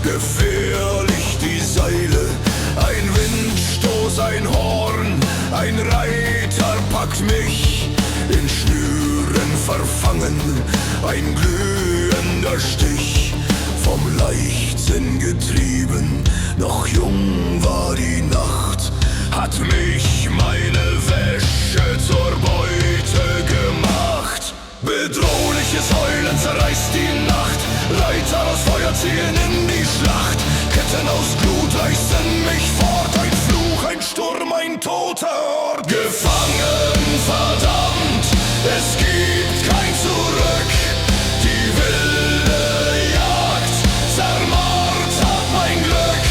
gefährlich die Seile. Ein Windstoß, ein Horn, ein Reiter packt mich, in Schnüren verfangen, ein glühender Stich. Vom Leichtsinn getrieben, noch jung war die Nacht, hat mich meine Wäsche zur Beute gemacht. Bedrohliches Heulen zerreißt die Nacht, Reiter aus Feuer ziehen in die Schlacht. Ketten aus Blut reißen mich fort, ein Fluch, ein Sturm, ein toter Ort. Gefangen, verdammt, es gibt kein Zurück. Die wilde Jagd zermartert mein Glück.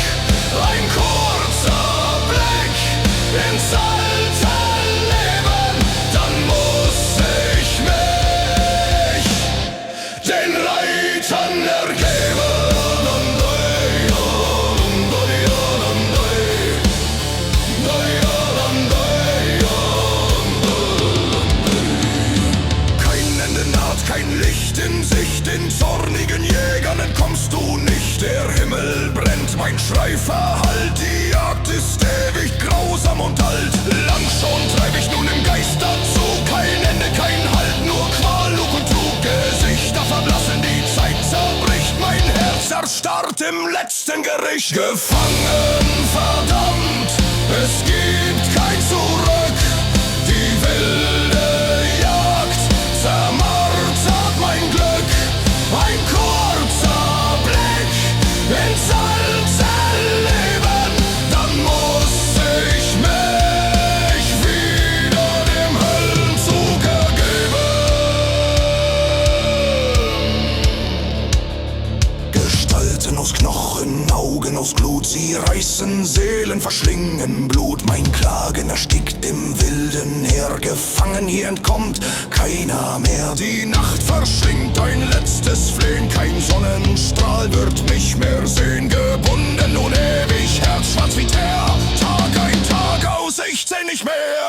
Ein kurzer Blick ins alte Leben, dann muss ich mich den Reitern ergeben. Kein Licht in Sicht, den zornigen Jägern entkommst du nicht. Der Himmel brennt, mein Schrei verhallt, die Jagd ist ewig grausam und alt. Lang schon treib ich nun im Geisterzug, kein Ende, kein Halt, nur Qual, Lug und Trug. Gesichter verblassen, die Zeit zerbricht, mein Herz erstarrt im letzten Gericht. Gefangen, verdammt, es gibt kein Zurück. Die wilde Jagd zermartert mein Glück. Ein kurzer Blick ins alte Leben, dann muss ich mich wieder dem Höllenzug ergeben. Gestalten aus Knochen, Augen aus Glut, sie reißen Seelen, verschlingen Blut. Mein Klagen erstickt im wilden Heer, gefangen hier entkommt keiner mehr. Die Nacht verschlingt ein letztes Flehen, kein Sonnenstrahl wird mich mehr sehen. Gebunden nun ewig, Herz schwarz wie Teer, Tag ein Tag aus, ich zähl nicht mehr.